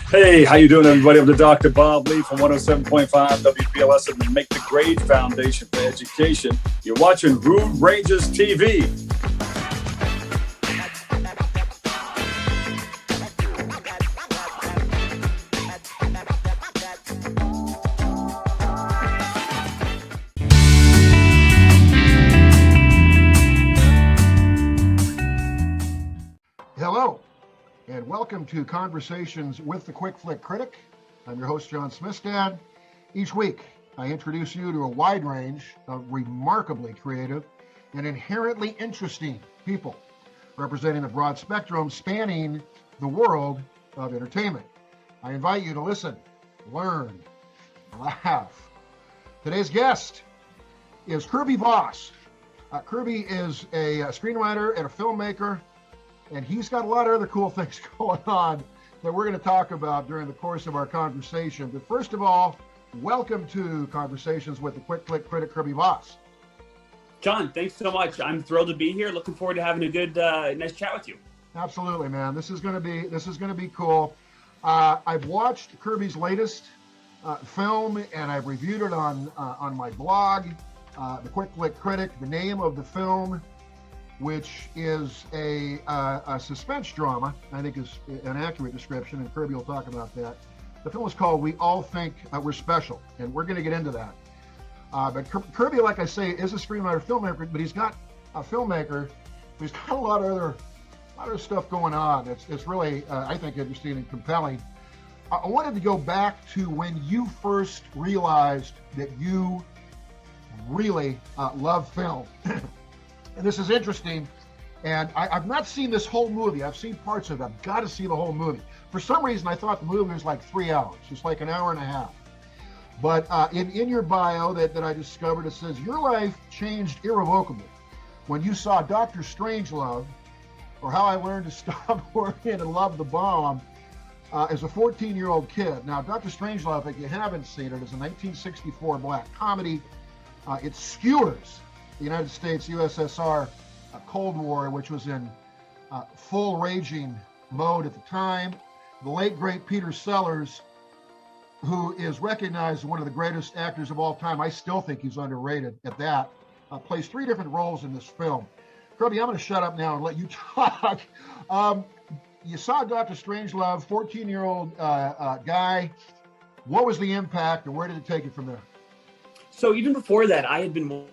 Hey, how you doing, everybody? I'm the Dr. Bob Lee from 107.5 WPLS and the Make the Grade Foundation for Education. You're watching Rude Rangers TV. Hello, and welcome to Conversations with the Quick Flick Critic. I'm your host, John Smistad. Each week, I introduce you to a wide range of remarkably creative and inherently interesting people, representing a broad spectrum spanning the world of entertainment. I invite you to listen, learn, laugh. Today's guest is Kirby Voss. Kirby is a screenwriter and a filmmaker, and he's got a lot of other cool things going on that we're going to talk about during the course of our conversation. But first of all, welcome to Conversations with the Quick Flick Critic, Kirby Voss. John, thanks so much. I'm thrilled to be here. Looking forward to having a good, nice chat with you. Absolutely, man. This is going to be cool. I've watched Kirby's latest film, and I've reviewed it on my blog, the Quick Flick Critic. The name of the film, which is a suspense drama, I think is an accurate description, and Kirby will talk about that. The film is called We All Think We're Special, and we're going to get into that. But Kirby, like I say, is a screenwriter, filmmaker, but he's got a filmmaker. He's got a lot of other stuff going on. It's really, I think, interesting and compelling. I wanted to go back to when you first realized that you really love film. And this is interesting, and I've not seen this whole movie. I've seen parts of it. I've got to see the whole movie. For some reason, I thought the movie was like 3 hours. It's like an hour and a half. But in your bio that I discovered, it says, your life changed irrevocably when you saw Dr. Strangelove, or How I Learned to Stop Worrying and Love the Bomb, as a 14-year-old kid. Now, Dr. Strangelove, if you haven't seen it, is a 1964 black comedy. It skewers the United States, USSR Cold War, which was in full raging mode at the time. The late, great Peter Sellers, who is recognized as one of the greatest actors of all time, I still think he's underrated at that, plays 3 different roles in this film. Kirby, I'm going to shut up now and let you talk. You saw Dr. Strangelove, 14-year-old guy. What was the impact, and where did it take it from there? So even before that, I had been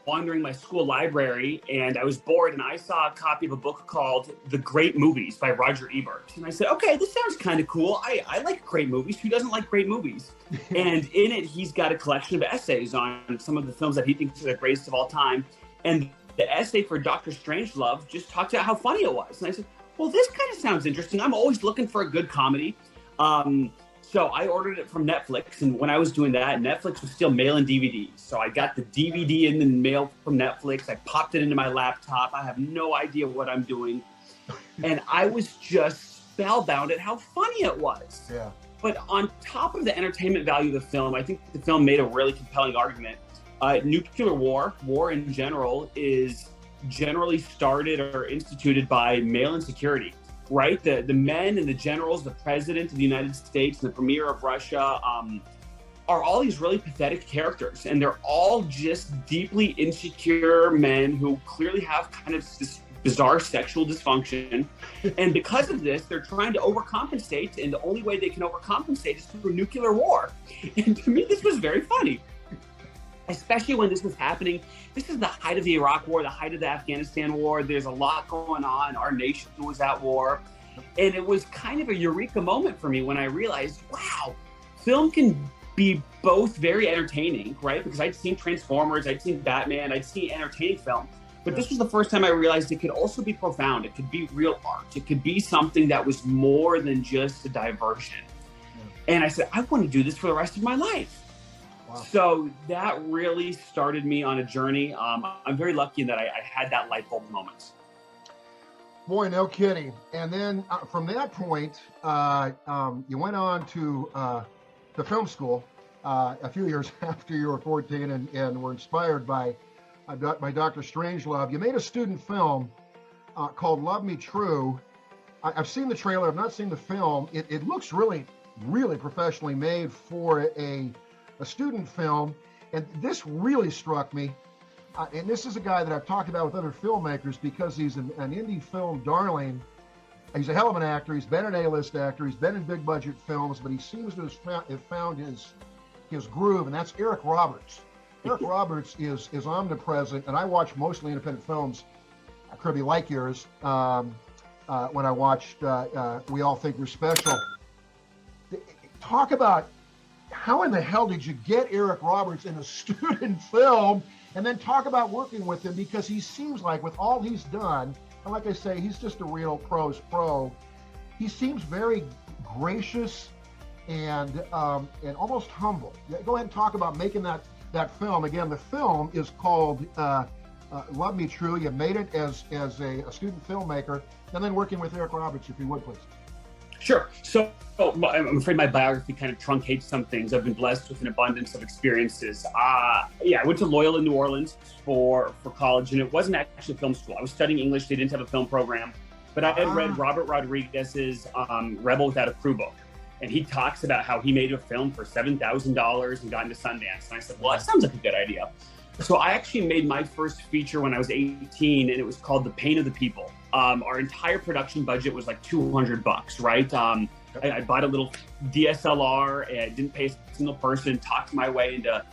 wandering my school library, and I was bored, and I saw a copy of a book called The Great Movies by Roger Ebert. And I said, okay, this sounds kind of cool. I like great movies. Who doesn't like great movies? And in it, he's got a collection of essays on some of the films that he thinks are the greatest of all time. And the essay for Dr. Strangelove just talked about how funny it was. And I said, well, this kind of sounds interesting. I'm always looking for a good comedy. So I ordered it from Netflix, and when I was doing that, Netflix was still mailing DVDs. So I got the DVD in the mail from Netflix. I popped it into my laptop. I have no idea what I'm doing. And I was just spellbound at how funny it was. Yeah. But on top of the entertainment value of the film, I think the film made a really compelling argument. Nuclear war in general is generally started or instituted by male insecurity. Right? The men and the generals, the president of the United States and the premier of Russia are all these really pathetic characters. And they're all just deeply insecure men who clearly have kind of this bizarre sexual dysfunction. And because of this, they're trying to overcompensate. And the only way they can overcompensate is through nuclear war. And to me, this was very funny. Especially when this was happening. This is the height of the Iraq War, the height of the Afghanistan War. There's a lot going on. Our nation was at war. And it was kind of a eureka moment for me when I realized, wow, film can be both very entertaining, right? Because I'd seen Transformers, I'd seen Batman, I'd seen entertaining film. But this was the first time I realized it could also be profound. It could be real art. It could be something that was more than just a diversion. And I said, I want to do this for the rest of my life. Wow. So that really started me on a journey. I'm very lucky in that I had that light bulb moment. Boy, no kidding. And then from that point, you went on to film school a few years after you were 14 and were inspired by Dr. Strangelove. You made a student film called Love Me True. I've seen the trailer. I've not seen the film. It looks really professionally made for a student film. And this really struck me. And this is a guy that I've talked about with other filmmakers because he's an indie film darling. He's a hell of an actor. He's been an A-list actor. He's been in big budget films, but he seems to have found his groove, and that's Eric Roberts. Eric Roberts is omnipresent, and I watch mostly independent films, Kirby, like yours, when I watched We All Think We're Special. Talk about how in the hell did you get Eric Roberts in a student film, and then talk about working with him, because he seems like with all he's done, and like I say, he's just a real pro's pro. He seems very gracious and almost humble. Go ahead and talk about making that film. Again, the film is called Love Me True. You made it as a student filmmaker, and then working with Eric Roberts, if you would, please. Sure. So I'm afraid my biography kind of truncates some things. I've been blessed with an abundance of experiences. I went to Loyola, New Orleans for college, and it wasn't actually film school. I was studying English. They didn't have a film program, but I had read Robert Rodriguez's Rebel Without a Crew book. And he talks about how he made a film for $7,000 and got into Sundance. And I said, well, that sounds like a good idea. So I actually made my first feature when I was 18, and it was called The Pain of the People. Our entire production budget was like $200, right? I bought a little DSLR and didn't pay a single person, talked my way into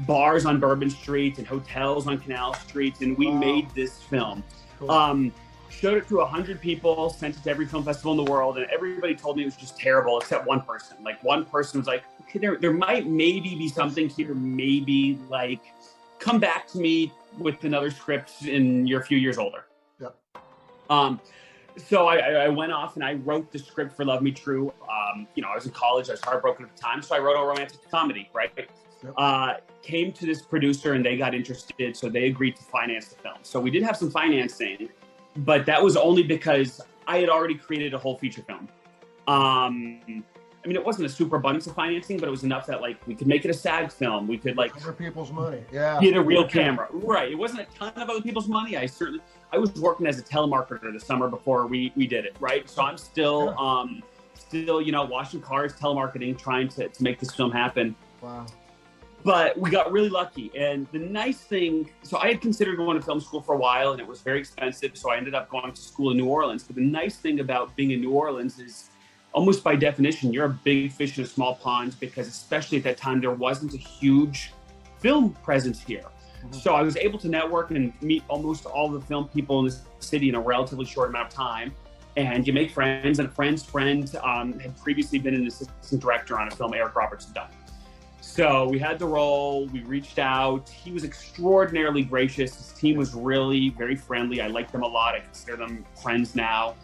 bars on Bourbon Street and hotels on Canal Street, and we made this film. Cool. Showed it to 100 people, sent it to every film festival in the world, and everybody told me it was just terrible, except one person. Like, one person was like, okay, there might maybe be something here, maybe, like, come back to me with another script and you're a few years older. Yep. So I went off and I wrote the script for Love Me True. I was in college, I was heartbroken at the time, so I wrote a romantic comedy, right? Yep. Came to this producer and they got interested, so they agreed to finance the film. So we did have some financing, but that was only because I had already created a whole feature film. It wasn't a super abundance of financing, but it was enough that, like, we could make it a SAG film. We could, like, other people's money, yeah, get a real camera, right? It wasn't a ton of other people's money. I was working as a telemarketer the summer before we did it, right? So I'm still washing cars, telemarketing, trying to make this film happen. Wow. But we got really lucky. And the nice thing, so I had considered going to film school for a while, and it was very expensive. So I ended up going to school in New Orleans. But the nice thing about being in New Orleans is, almost by definition, you're a big fish in a small pond, because especially at that time, there wasn't a huge film presence here. Mm-hmm. So I was able to network and meet almost all the film people in the city in a relatively short amount of time. And you make friends, and a friend's friend had previously been an assistant director on a film Eric Roberts had done. So we had the role, we reached out. He was extraordinarily gracious. His team was really very friendly. I like them a lot. I consider them friends now.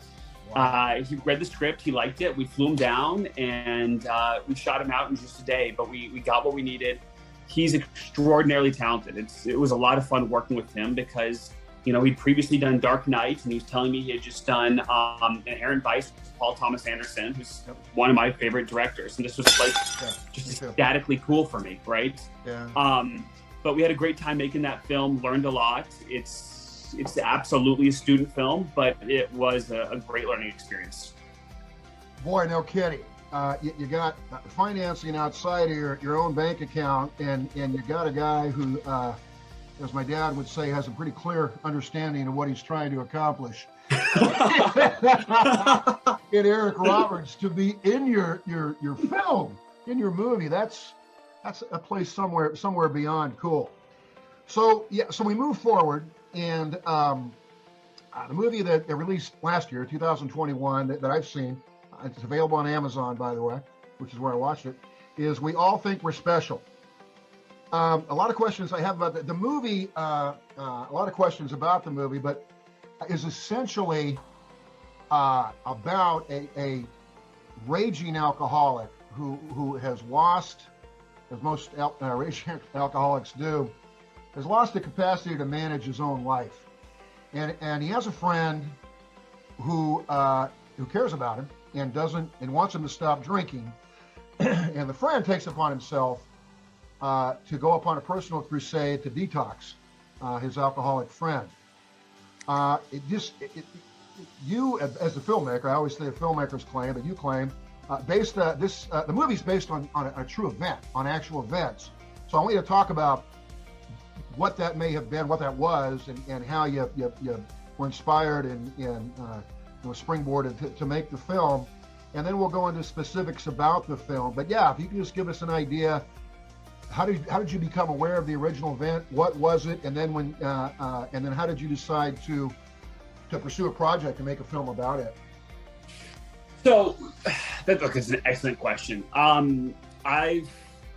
Wow. He read the script, he liked it. We flew him down, and we shot him out in just a day, but we got what we needed. He's extraordinarily talented. It was a lot of fun working with him, because he'd previously done Dark Knight, and he was telling me he had just done Inherent Vice with Paul Thomas Anderson, who's one of my favorite directors. And this was like just ecstatically cool for me, right? Yeah. But we had a great time making that film, learned a lot. It's absolutely a student film, but it was a great learning experience. Boy, no kidding. You got financing outside of your own bank account, and you got a guy who, as my dad would say, has a pretty clear understanding of what he's trying to accomplish. In Eric Roberts, to be in your film, in your movie, that's a place somewhere beyond cool. So we move forward, and The movie that they released last year, 2021, that I've seen, it's available on Amazon, by the way, which is where I watched it, is We All Think We're Special. A lot of questions I have about the movie, a lot of questions about the movie, but is essentially about a raging alcoholic who has lost, as most raging alcoholics do, has lost the capacity to manage his own life. And he has a friend who cares about him and wants him to stop drinking. And the friend takes upon himself to go upon a personal crusade to detox his alcoholic friend. You, as a filmmaker, I always say a filmmaker's claim, but you claim, the movie's based on a true event, on actual events. So I want you to talk about what that may have been, what that was, and how you were inspired and springboarded to make the film. And then we'll go into specifics about the film. But yeah, if you can just give us an idea, how did you become aware of the original event? What was it? And then and then how did you decide to pursue a project and make a film about it? So that's an excellent question.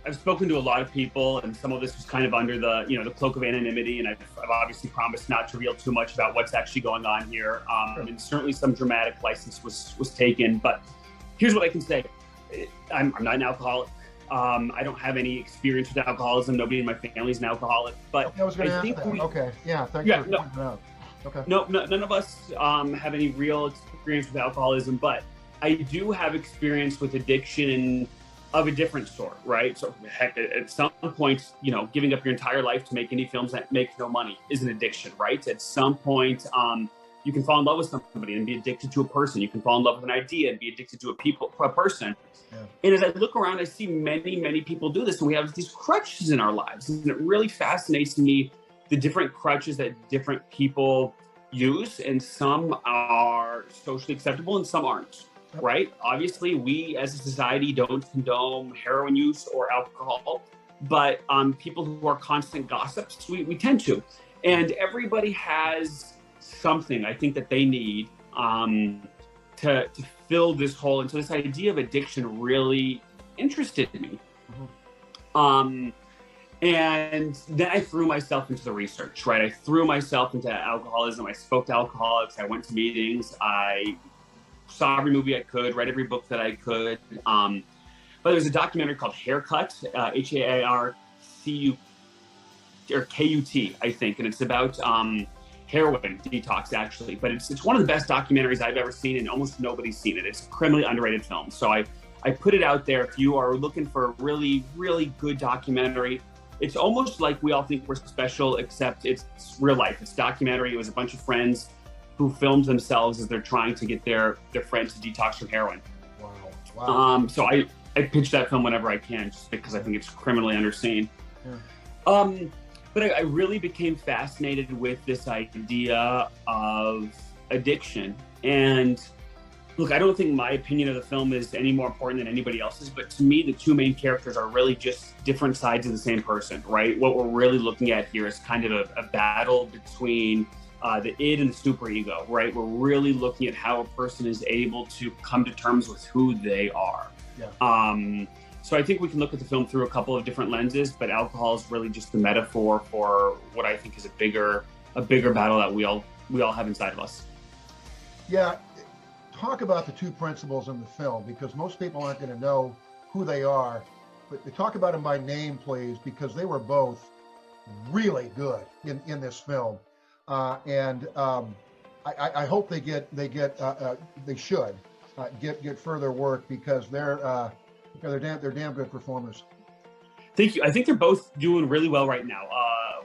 I've spoken to a lot of people, and some of this was kind of under the cloak of anonymity, and I've obviously promised not to reveal too much about what's actually going on here. And certainly some dramatic license was taken, but here's what I can say. I'm not an alcoholic. I don't have any experience with alcoholism. Nobody in my family is an alcoholic. But I was going to ask that. Okay. Yeah. Thanks for pointing that out. Okay. No, none of us have any real experience with alcoholism, but I do have experience with addiction of a different sort, right? So heck, at some point, giving up your entire life to make indie films that make no money is an addiction, right? At some point, you can fall in love with somebody and be addicted to a person. You can fall in love with an idea and be addicted to a person. Yeah. And as I look around, I see many, many people do this, and we have these crutches in our lives. And it really fascinates me, the different crutches that different people use, and some are socially acceptable and some aren't, right? Obviously, we as a society don't condone heroin use or alcohol, but people who are constant gossips, we tend to. And everybody has something, I think, that they need to fill this hole. And so this idea of addiction really interested me. Mm-hmm. And then I threw myself into the research, right? I threw myself into alcoholism. I spoke to alcoholics. I went to meetings. I saw every movie I could, read every book that I could. But there's a documentary called Haircut, H-A-R-C-U, or K-U-T, I think. And it's about heroin detox, actually. But it's one of the best documentaries I've ever seen, and almost nobody's seen it. It's a criminally underrated film. So I put it out there. If you are looking for a really, really good documentary, it's almost like We All Think We're Special, except it's real life. It's documentary. It was a bunch of friends who filmed themselves as they're trying to get their friends to detox from heroin. Wow. So I pitch that film whenever I can, just because I think it's criminally underseen. Yeah. But I really became fascinated with this idea of addiction. And look, I don't think my opinion of the film is any more important than anybody else's, but to me, the two main characters are really just different sides of the same person, right? What we're really looking at here is kind of a battle between the id and the superego, right? We're really looking at how a person is able to come to terms with who they are. Yeah. So I think we can look at the film through a couple of different lenses, but alcohol is really just the metaphor for what I think is a bigger battle that we all have inside of us. Yeah. Talk about the two principals in the film, because most people aren't going to know who they are, but talk about them by name, please, because they were both really good in this film. And I hope they should get further work, because they're damn good performers. Thank you. I think they're both doing really well right now.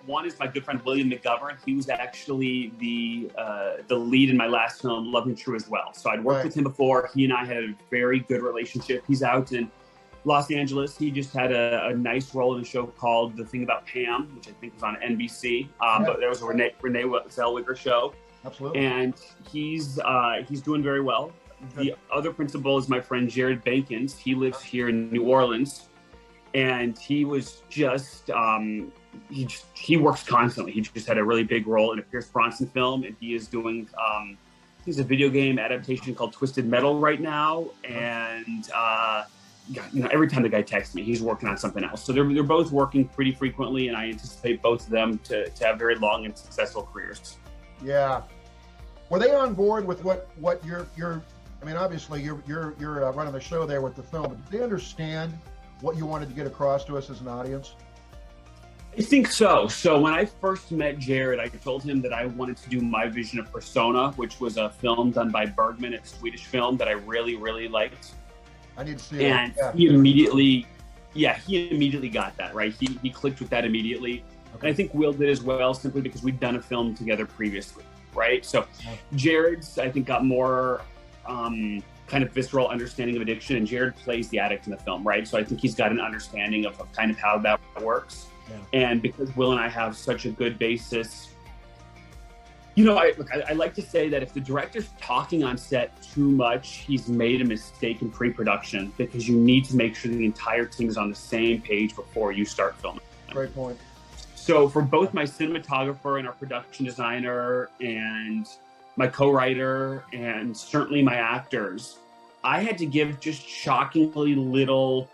One is my good friend William McGovern. He was actually the lead in my last film, Love and True, as well. So I'd worked with him before. He and I had a very good relationship. He's out in Los Angeles. He just had a nice role in a show called The Thing About Pam, which I think was on NBC. But there was a Renee Zellweger show. Absolutely. And he's doing very well. The other principal is my friend Jared Bankins. He lives here in New Orleans, and he was just he works constantly. He just had a really big role in a Pierce Brosnan film, and he is doing he's a video game adaptation called Twisted Metal right now. And every time the guy texts me, he's working on something else. So they're both working pretty frequently, and I anticipate both of them to have very long and successful careers. Yeah. Were they on board with what you're? I mean, obviously you're running the show there with the film, but did they understand what you wanted to get across to us as an audience? I think so. So when I first met Jared, I told him that I wanted to do my vision of Persona, which was a film done by Bergman, a Swedish film that I really, really liked. I need to see it. And yeah. he immediately got that, right? He clicked with that immediately. Okay. And I think Will did as well, simply because we'd done a film together previously, right? So Jared's, I think, got more kind of visceral understanding of addiction, and Jared plays the addict in the film, right? So I think he's got an understanding of kind of how that works. Yeah. And because Will and I have such a good basis, I like to say that if the director's talking on set too much, he's made a mistake in pre-production, because you need to make sure the entire team is on the same page before you start filming. Great point. So for both my cinematographer and our production designer and my co-writer and certainly my actors, I had to give just shockingly little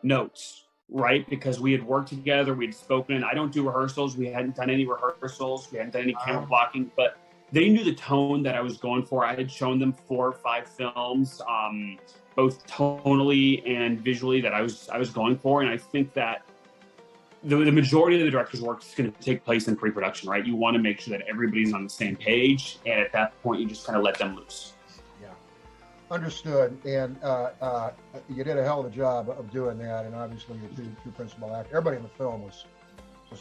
notes, right? Because we had worked together, we'd spoken. I don't do rehearsals. We hadn't done any rehearsals. We hadn't done any camera blocking, but they knew the tone that I was going for. I had shown them 4 or 5 films, both tonally and visually, that I was going for. And I think that the majority of the director's work is going to take place in pre-production, right? You want to make sure that everybody's on the same page. And at that point, you just kind of let them loose. Understood, and you did a hell of a job of doing that, and obviously your two principal actors, everybody in the film was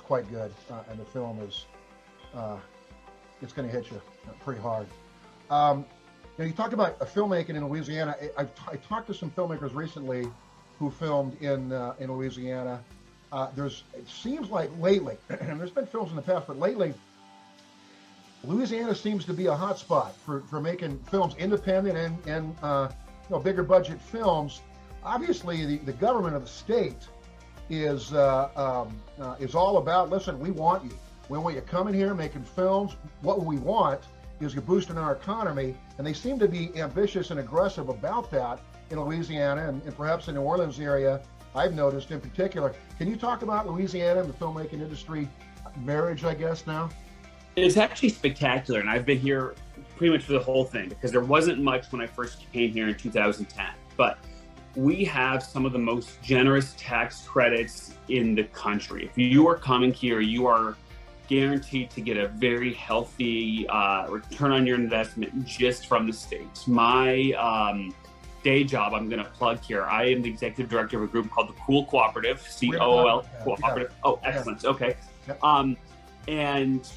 quite good, and the film is it's going to hit you pretty hard. You talked about filmmaking in Louisiana. I talked to some filmmakers recently who filmed in Louisiana. It seems like lately, and there's been films in the past, but lately, Louisiana seems to be a hot spot for making films, independent and bigger budget films. Obviously, the government of the state is all about, listen, we want you. We want you coming here making films. What we want is you're boosting our economy, and they seem to be ambitious and aggressive about that in Louisiana and perhaps in the New Orleans area. I've noticed in particular. Can you talk about Louisiana and the filmmaking industry marriage, I guess, now? It's actually spectacular, and I've been here pretty much for the whole thing, because there wasn't much when I first came here in 2010. But we have some of the most generous tax credits in the country. If you are coming here, you are guaranteed to get a very healthy return on your investment just from the state. My day job, I'm going to plug here. I am the executive director of a group called the Cool Cooperative, COOL Cooperative. Yeah. Oh, excellent. Okay. Yep. And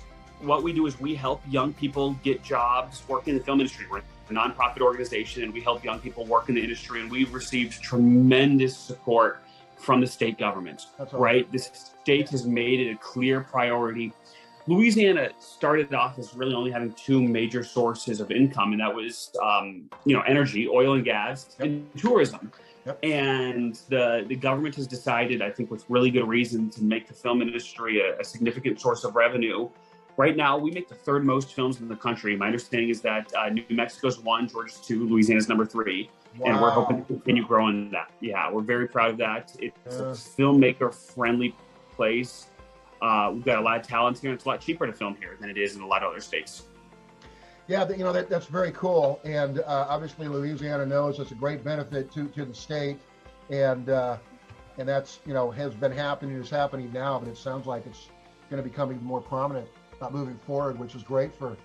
what we do is we help young people get jobs working in the film industry. We're a nonprofit organization, and we help young people work in the industry, and we've received tremendous support from the state government, right? The state has made it a clear priority. Louisiana started off as really only having 2 major sources of income, and that was, energy, oil and gas, and tourism. Yep. And the government has decided, I think with really good reason, to make the film industry a significant source of revenue. Right now, we make the 3rd most films in the country. My understanding is that New Mexico's 1, Georgia's 2, Louisiana's number 3. Wow. And we're hoping to continue growing that. Yeah, we're very proud of that. It's a filmmaker-friendly place. We've got a lot of talent here, and it's a lot cheaper to film here than it is in a lot of other states. Yeah, that's very cool. And obviously, Louisiana knows it's a great benefit to the state. And that's, has been happening, is happening now, but it sounds like it's going to become even more prominent moving forward, which is great for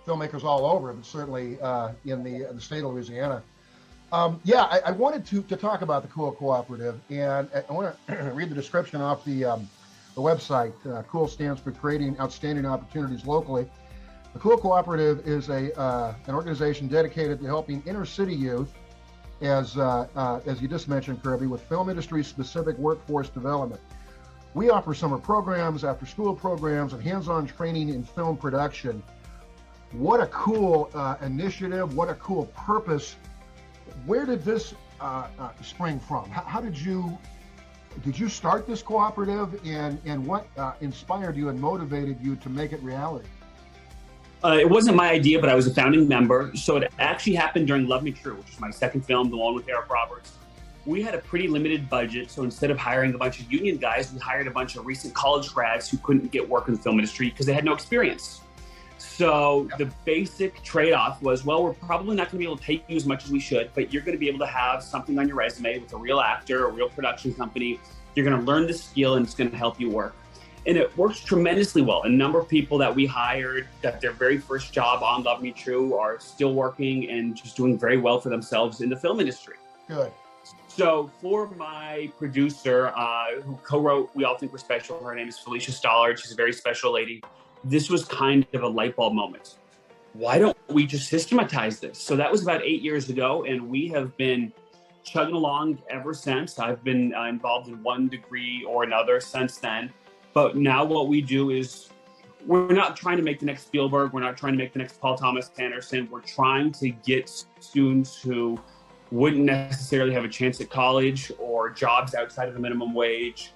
filmmakers all over, but certainly in the state of Louisiana. I wanted to talk about the Cool Cooperative, and I want to read the description off the website. Cool stands for Creating Outstanding Opportunities Locally. The Cool Cooperative is an organization dedicated to helping inner city youth, as you just mentioned, Kirby, with film industry specific workforce development. We offer summer programs, after-school programs, and hands-on training in film production. What a cool initiative! What a cool purpose! Where did this spring from? How did you Did you start this cooperative, and what inspired you and motivated you to make it reality? It wasn't my idea, but I was a founding member. So it actually happened during Love Me True, which is my second film, the one with Eric Roberts. We had a pretty limited budget. So instead of hiring a bunch of union guys, we hired a bunch of recent college grads who couldn't get work in the film industry because they had no experience. So the basic trade-off was, well, we're probably not going to be able to pay you as much as we should, but you're going to be able to have something on your resume with a real actor, a real production company. You're going to learn the skill and it's going to help you work. And it works tremendously well. A number of people that we hired got their very first job on Love Me True are still working and just doing very well for themselves in the film industry. Good. So for my producer, who co-wrote We All Think We're Special, her name is Felicia Stollard. She's a very special lady. This was kind of a light bulb moment. Why don't we just systematize this? So that was about 8 years ago, and we have been chugging along ever since. I've been involved in one degree or another since then. But now what we do is we're not trying to make the next Spielberg. We're not trying to make the next Paul Thomas Anderson. We're trying to get students who wouldn't necessarily have a chance at college or jobs outside of the minimum wage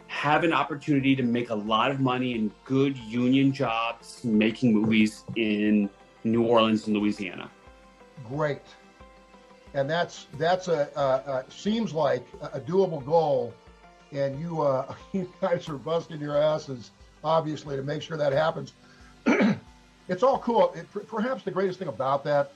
have an opportunity to make a lot of money in good union jobs making movies in New Orleans and Louisiana. Great. And that's a seems like a doable goal. And you guys are busting your asses, obviously, to make sure that happens. It's all cool. Perhaps the greatest thing about that,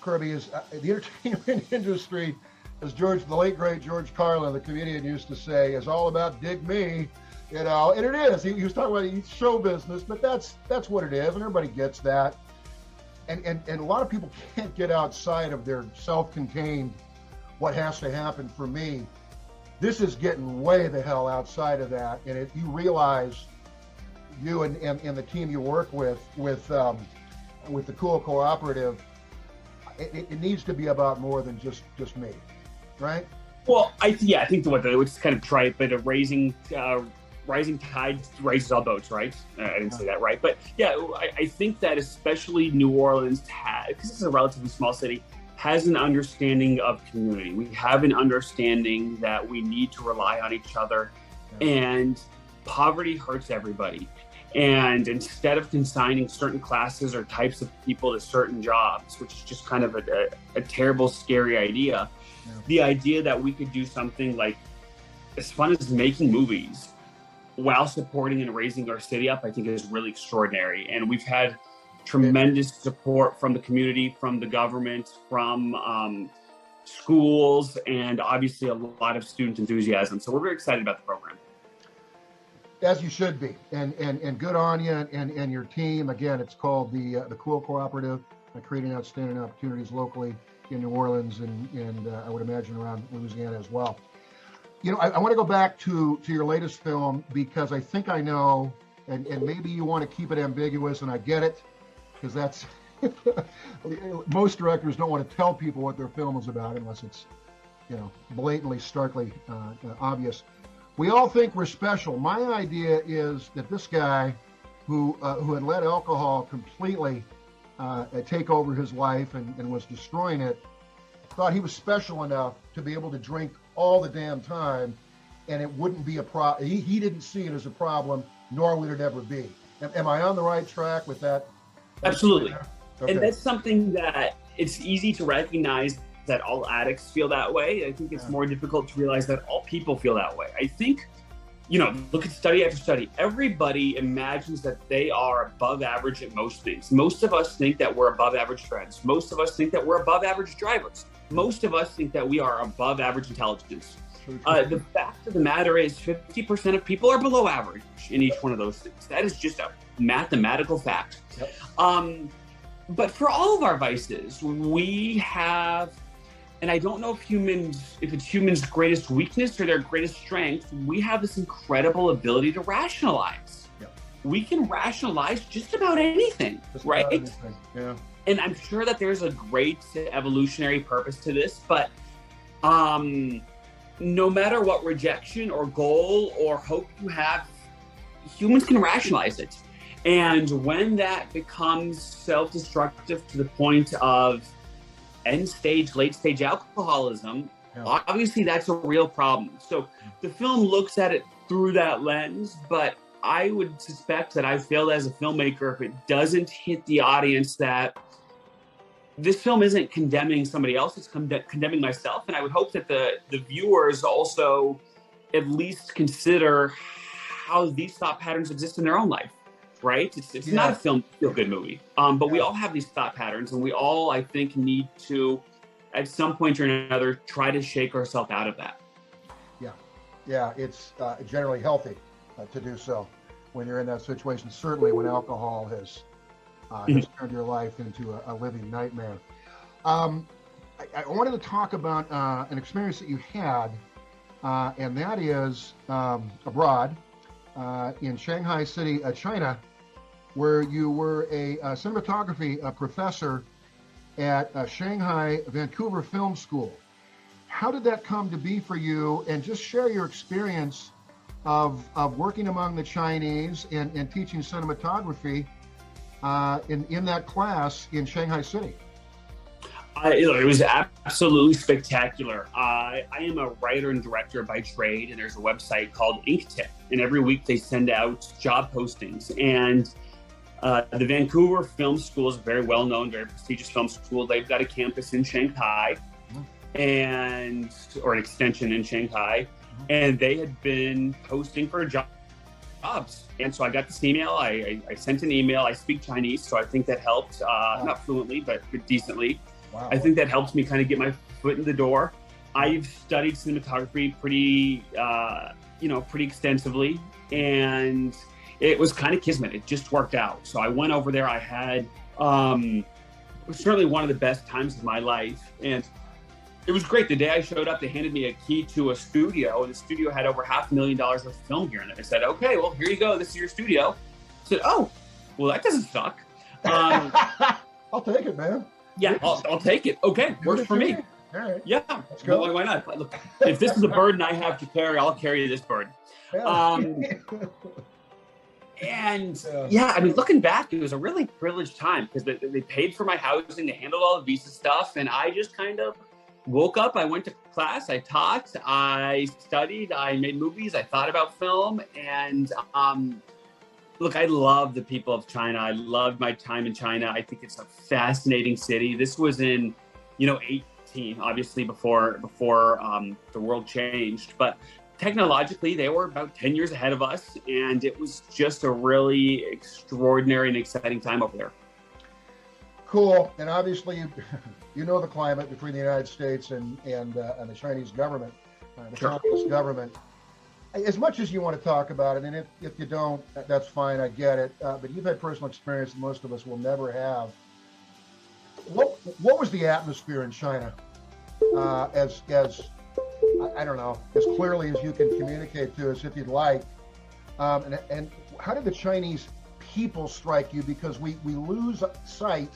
Kirby, is the entertainment industry, as the late great George Carlin, the comedian, used to say, is all about dig me, and it is. He was talking about show business, but that's what it is, and everybody gets that. And a lot of people can't get outside of their self-contained, what has to happen for me. This is getting way the hell outside of that, and if you realize, you and the team you work with the Cool Cooperative, it needs to be about more than just me, right? Well, I think which is kind of trite, but a rising tide raises all boats, right? I didn't say that right, but yeah, I think that especially New Orleans, because it's a relatively small city, has an understanding of community. We have an understanding that we need to rely on each other, and poverty hurts everybody. And instead of consigning certain classes or types of people to certain jobs, which is just kind of a terrible, scary idea, the idea that we could do something like as fun as making movies while supporting and raising our city up, I think is really extraordinary. And we've had tremendous support from the community, from the government, from schools, and obviously a lot of student enthusiasm. So we're very excited about the program. As you should be, and good on you and your team. Again, it's called the Cool Cooperative, creating outstanding opportunities locally in New Orleans and I would imagine around Louisiana as well. You know, I want to go back to your latest film, because I think I know, and maybe you want to keep it ambiguous, and I get it, because that's most directors don't want to tell people what their film is about unless it's, blatantly, starkly obvious. We all think we're special. My idea is that this guy who had let alcohol completely take over his life and was destroying it, thought he was special enough to be able to drink all the damn time, and it wouldn't be a problem. He didn't see it as a problem, nor would it ever be. Am I on the right track with that? Absolutely. Okay. And that's something that it's easy to recognize that all addicts feel that way. I think it's more difficult to realize that all people feel that way. I think, look at study after study. Everybody imagines that they are above average at most things. Most of us think that we're above average friends. Most of us think that we're above average drivers. Most of us think that we are above average intelligence. The fact of the matter is 50% of people are below average in each one of those things. That is just a mathematical fact. Yep. But for all of our vices, we have, and I don't know if it's humans' greatest weakness or their greatest strength, we have this incredible ability to rationalize. Yep. We can rationalize just about anything, right? Anything. Yeah. And I'm sure that there's a great evolutionary purpose to this, but no matter what rejection or goal or hope you have, humans can rationalize it. And when that becomes self-destructive to the point of end-stage, late-stage alcoholism, Yeah. Obviously, that's a real problem. So the film looks at it through that lens, but I would suspect that I failed as a filmmaker if it doesn't hit the audience that this film isn't condemning somebody else, it's condemning myself. And I would hope that the viewers also at least consider how these thought patterns exist in their own life, right? It's not a feel-good movie, but we all have these thought patterns, and we all, I think, need to, at some point or another, try to shake ourselves out of that. Yeah, it's generally healthy to do so when you're in that situation, certainly when alcohol has turned your life into a living nightmare. I wanted to talk about an experience that you had, and that is abroad in Shanghai City, China, where you were a cinematography professor at Shanghai Vancouver Film School. How did that come to be for you? And just share your experience of working among the Chinese and teaching cinematography in that class in Shanghai City. It was absolutely spectacular. I am a writer and director by trade, and there's a website called InkTip, and every week they send out job postings. And the Vancouver Film School is a very well-known, very prestigious film school. They've got a campus in Shanghai, or an extension in Shanghai, and they had been posting for jobs. And so I got this email. I sent an email. I speak Chinese, so I think that helped, not fluently, but decently. Wow. I think that helped me kind of get my foot in the door. I've studied cinematography pretty extensively, and it was kind of kismet. It just worked out. So I went over there. I had, it was certainly one of the best times of my life. And it was great. The day I showed up, they handed me a key to a studio, and the studio had over $500,000 of film gear in it. I said, okay, well, here you go. This is your studio. I said, oh, well, that doesn't suck. I'll take it, man. Yeah, I'll take it. Okay, works for me. All right. Yeah, let's go. Why not? Look, if this is a burden I have to carry, I'll carry this burden. Yeah. I mean, looking back, it was a really privileged time because they paid for my housing, they handled all the visa stuff, and I just kind of woke up. I went to class, I taught, I studied, I made movies, I thought about film, and look, I love the people of China. I loved my time in China. I think it's a fascinating city. This was in, 18, obviously before the world changed. But technologically, they were about 10 years ahead of us, and it was just a really extraordinary and exciting time over there. Cool. And obviously, you know the climate between the United States and the Chinese government, the Communist government. As much as you want to talk about it, and if you don't, that's fine, I get it. But you've had personal experience that most of us will never have. What was the atmosphere in China? As I don't know, as clearly as you can communicate to us, if you'd like. And how did the Chinese people strike you? Because we lose sight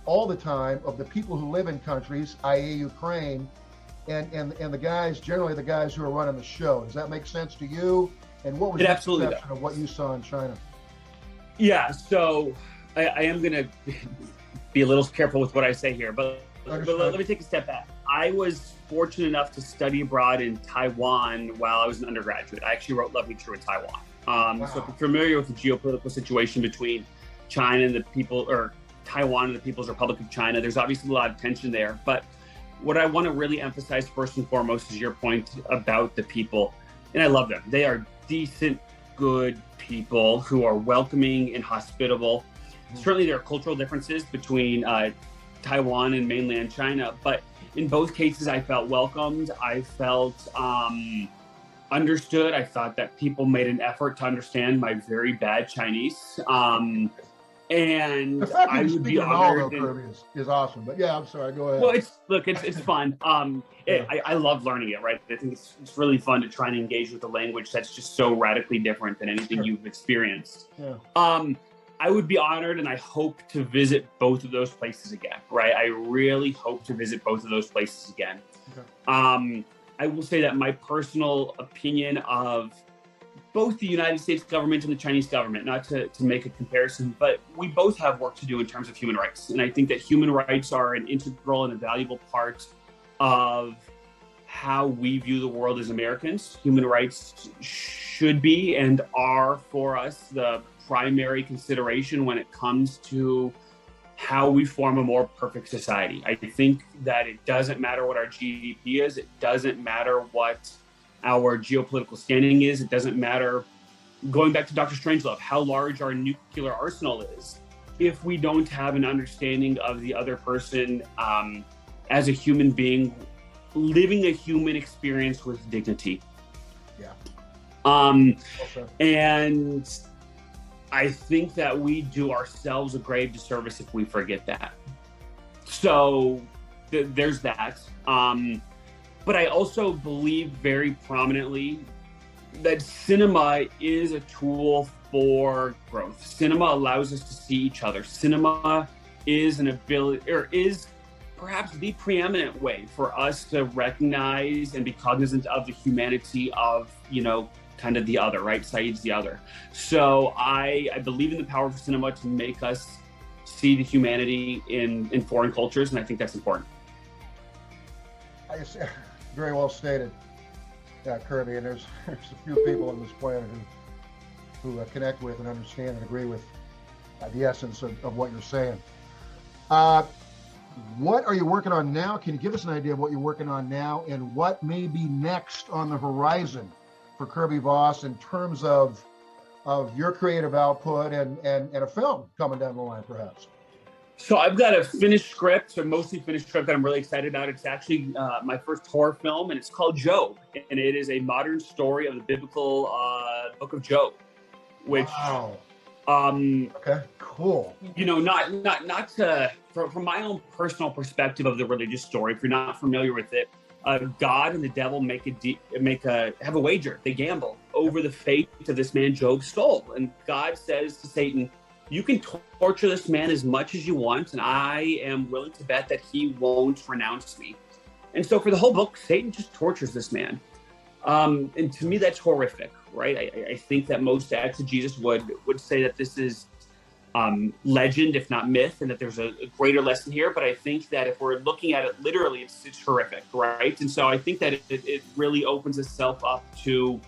all the time of the people who live in countries, i.e. Ukraine, and the guys, generally the guys who are running the show. Does that make sense to you? And what was your perception of what you saw in China? Yeah, so I am going to be a little careful with what I say here, but let me take a step back. I was fortunate enough to study abroad in Taiwan while I was an undergraduate. I actually wrote Love Me True in Taiwan. Wow. So if you're familiar with the geopolitical situation between China and the people, or Taiwan and the People's Republic of China, there's obviously a lot of tension there. But what I want to really emphasize first and foremost is your point about the people. And I love them. They are decent, good people who are welcoming and hospitable. Certainly there are cultural differences between Taiwan and mainland China, but in both cases I felt welcomed. I felt understood. I thought that people made an effort to understand my very bad Chinese. And the fact I would be honored. Kirby is awesome. But yeah, I'm sorry. Go ahead. Well, it's fun. I love learning it. Right. I think it's really fun to try and engage with a language that's just so radically different than anything you've experienced. Yeah. I would be honored, and I hope to visit both of those places again. Right. I really hope to visit both of those places again. Okay. I will say that my personal opinion of both the United States government and the Chinese government, not to make a comparison, but we both have work to do in terms of human rights. And I think that human rights are an integral and a valuable part of how we view the world as Americans. Human rights should be and are for us the primary consideration when it comes to how we form a more perfect society. I think that it doesn't matter what our GDP is. It doesn't matter what our geopolitical standing is. It doesn't matter, going back to Dr. Strangelove, how large our nuclear arsenal is. If we don't have an understanding of the other person as a human being, living a human experience with dignity. Yeah. Okay. And I think that we do ourselves a grave disservice if we forget that. So there's that. But I also believe very prominently that cinema is a tool for growth. Cinema allows us to see each other. Cinema is an ability, or is perhaps the preeminent way for us to recognize and be cognizant of the humanity of, kind of the other, right? Saeed's the other. So I believe in the power of cinema to make us see the humanity in foreign cultures, and I think that's important. Very well stated, Kirby. And there's a few people on this planet who connect with and understand and agree with the essence of what you're saying. What are you working on now? Can you give us an idea of what you're working on now and what may be next on the horizon for Kirby Voss in terms of your creative output and a film coming down the line, perhaps? So I've got a finished script, a mostly finished script that I'm really excited about. It's actually my first horror film, and it's called Job, and it is a modern story of the biblical book of Job, which. Wow. Okay, cool. Not to, from my own personal perspective of the religious story, if you're not familiar with it, God and the devil have a wager. They gamble over the fate of this man Job's soul, and God says to Satan, "You can torture this man as much as you want, and I am willing to bet that he won't renounce me." And so for the whole book, Satan just tortures this man. And to me, that's horrific, right? I think that most exegesis would say that this is legend, if not myth, and that there's a greater lesson here. But I think that if we're looking at it literally, it's horrific, right? And so I think that it really opens itself up to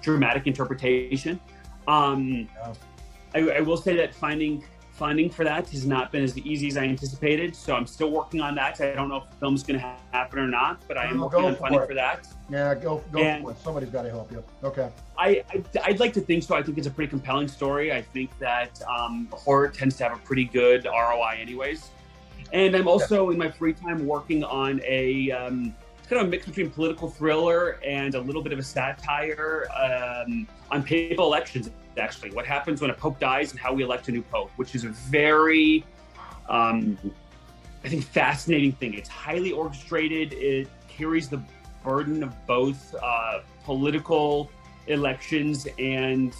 dramatic interpretation. I will say that finding funding for that has not been as easy as I anticipated, so I'm still working on that. I don't know if the film's going to happen or not, but I am working on funding for that. Yeah, go for it. Somebody's got to help you. Okay. I'd like to think so. I think it's a pretty compelling story. I think that horror tends to have a pretty good ROI anyways. And I'm also in my free time working on a kind of a mix between political thriller and a little bit of a satire on papal elections. Actually, what happens when a pope dies and how we elect a new pope, which is a very, I think, fascinating thing. It's highly orchestrated. It carries the burden of both political elections and,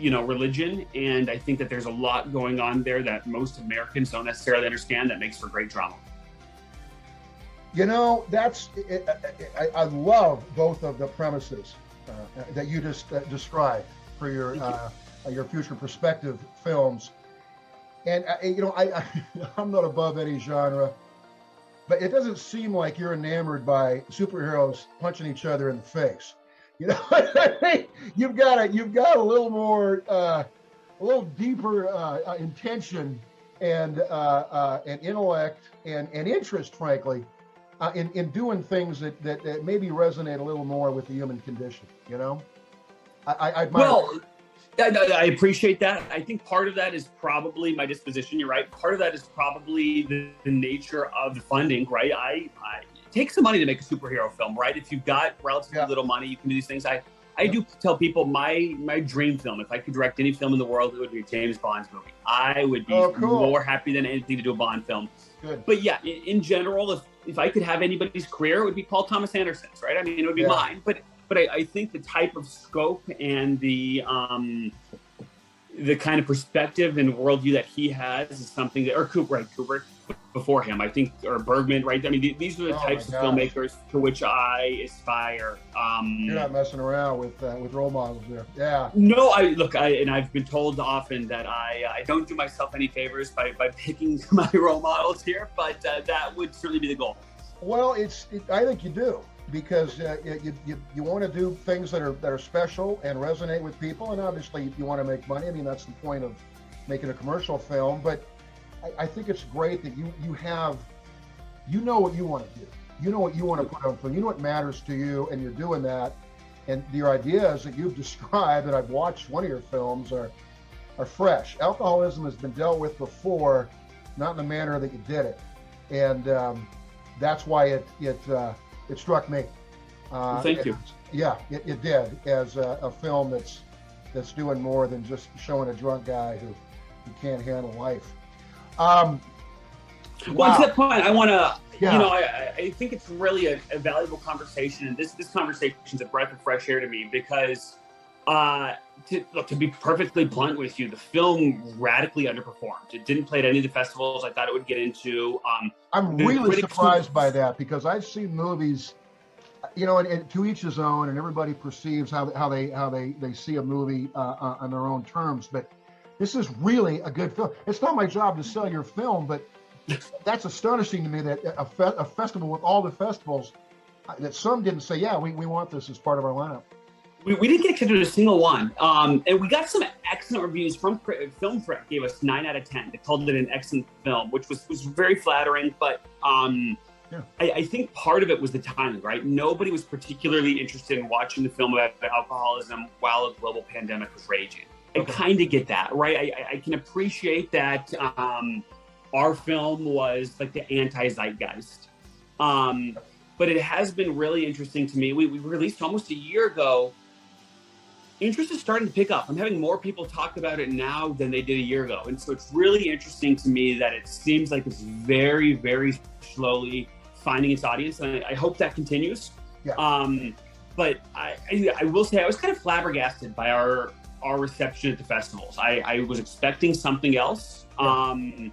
religion. And I think that there's a lot going on there that most Americans don't necessarily understand that makes for great drama. That's I love both of the premises that you just described for your future perspective films. And I'm not above any genre, but it doesn't seem like you're enamored by superheroes punching each other in the face. You've got a little more, a little deeper intention and intellect and interest, frankly, in doing things that maybe resonate a little more with the human condition. I appreciate that. I think part of that is probably my disposition. You're right. Part of that is probably the nature of the funding, right? It takes some money to make a superhero film, right? If you've got relatively little money, you can do these things. I do tell people my dream film, if I could direct any film in the world, it would be a James Bond movie. I would be more happy than anything to do a Bond film. Good. But yeah, in general, if I could have anybody's career, it would be Paul Thomas Anderson's, right? I mean, it would be mine. But I think the type of scope and the kind of perspective and worldview that he has is something that, or Kubrick before him, I think, or Bergman, right? I mean, these are the types of filmmakers to which I aspire. You're not messing around with role models there. Yeah. No, and I've been told often that I don't do myself any favors by picking my role models here, but that would certainly be the goal. Well, I think you do, because you want to do things that are special and resonate with people, and obviously you want to make money. I mean, that's the point of making a commercial film. But I think it's great that you have, what you want to do. You know what you want to put on film. You know what matters to you, and you're doing that. And your ideas that you've described, that I've watched one of your films, are fresh. Alcoholism has been dealt with before, not in the manner that you did it, and that's why it struck me. Thank you. Yeah, it did, as a film that's doing more than just showing a drunk guy who can't handle life. Well, Wow. to that point, I want to, Yeah. I think it's really a valuable conversation. And this conversation is a breath of fresh air to me, because to be perfectly blunt with you, the film radically underperformed. It didn't play at any of the festivals I thought it would get into. I'm really surprised by that, because I've seen movies, and to each his own, and everybody perceives how they see a movie on their own terms. But this is really a good film. It's not my job to sell your film, but that's astonishing to me that a festival with all the festivals, that some didn't say, yeah, we want this as part of our lineup. We didn't get accepted to a single one. And we got some excellent reviews from Film Critic. Gave us 9 out of 10. They called it an excellent film, which was very flattering. But I think part of it was the timing, right? Nobody was particularly interested in watching the film about alcoholism while a global pandemic was raging. I kind of get that, right? I can appreciate that our film was like the anti-zeitgeist. But it has been really interesting to me. We released almost a year ago. Interest is starting to pick up. I'm having more people talk about it now than they did a year ago. And so it's really interesting to me that it seems like it's very, very slowly finding its audience. And I hope that continues. Yeah. But I will say I was kind of flabbergasted by our reception at the festivals. I was expecting something else. Yeah.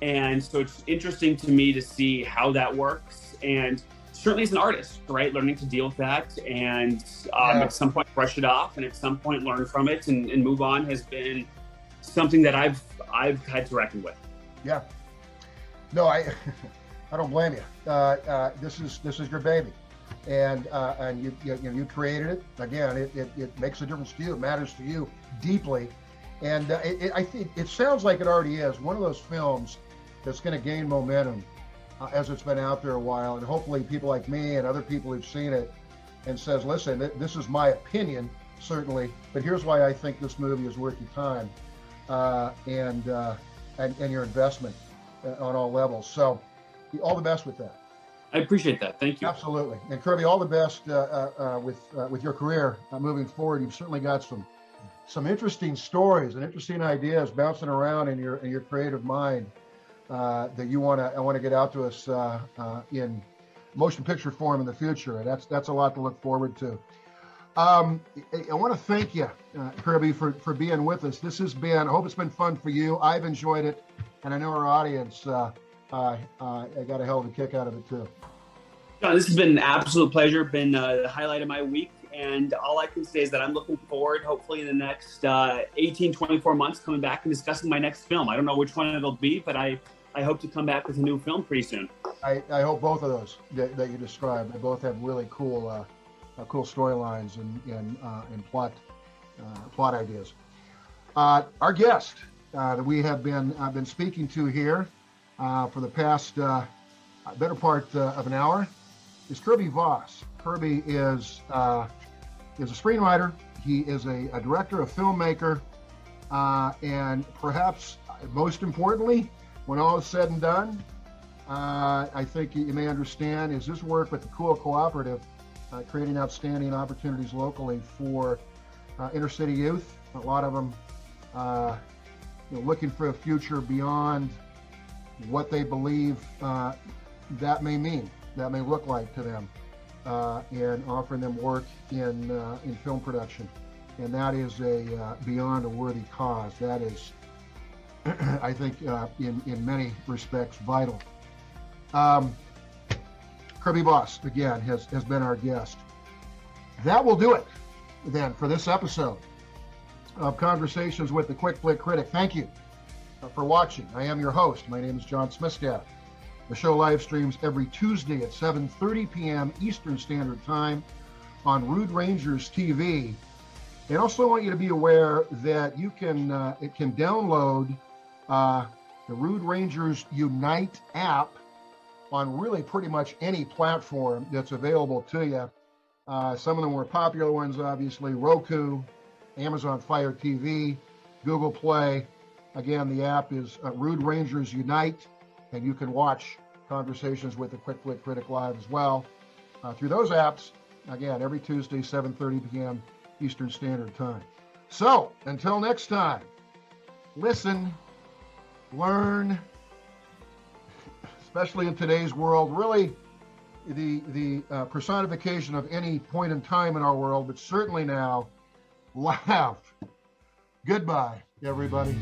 And so it's interesting to me to see how that works. And certainly as an artist, right, learning to deal with that, and at some point brush it off, and at some point learn from it and move on, has been something that I've had to reckon with. Yeah. No, I don't blame you. This is your baby, and you created it. Again, it makes a difference to you. It matters to you deeply, and I think it sounds like it already is one of those films that's going to gain momentum as it's been out there a while, and hopefully people like me and other people who've seen it and says, listen, this is my opinion, certainly, but here's why I think this movie is worth your time and your investment on all levels. So all the best with that. I appreciate that. Thank you. Absolutely. And Kirby, all the best with your career moving forward. You've certainly got some interesting stories and interesting ideas bouncing around in your creative mind that I want to get out to us in motion picture form in the future, and that's a lot to look forward to. I want to thank you, Kirby, for being with us. I hope it's been fun for you. I've enjoyed it, and I know our audience I got a hell of a kick out of it too. John, this has been an absolute pleasure. Been the highlight of my week, and all I can say is that I'm looking forward, hopefully in the next 18, 24 months, coming back and discussing my next film. I don't know which one it'll be, but I hope to come back with a new film pretty soon. I hope both of those that you described. They both have really cool storylines and plot ideas. Our guest that we have been speaking to here for the past better part of an hour is Kirby Voss. Kirby is a screenwriter. He is a director, a filmmaker, and perhaps most importantly, when all is said and done, I think you may understand, is his work with the Cool Cooperative, creating outstanding opportunities locally for inner city youth. A lot of them looking for a future beyond what they believe that may mean, that may look like to them, and offering them work in film production. And that is beyond a worthy cause. That is, I think, in many respects, vital. Kirby Voss, again, has been our guest. That will do it, then, for this episode of Conversations with the Quick Flick Critic. Thank you for watching. I am your host. My name is John Smistad. The show live streams every Tuesday at 7:30 p.m. Eastern Standard Time on Rude Rangers TV. And also want you to be aware that you can download the Rude Rangers Unite app on really pretty much any platform that's available to you. Some of the more popular ones, obviously, Roku, Amazon Fire TV, Google Play. Again, the app is Rude Rangers Unite, and you can watch conversations with the Quick Click Critic live as well through those apps. Again, every Tuesday, 7:30 p.m. Eastern Standard Time. So, until next time, listen, learn, especially in today's world, really the personification of any point in time in our world, but certainly now, laugh. Goodbye, everybody.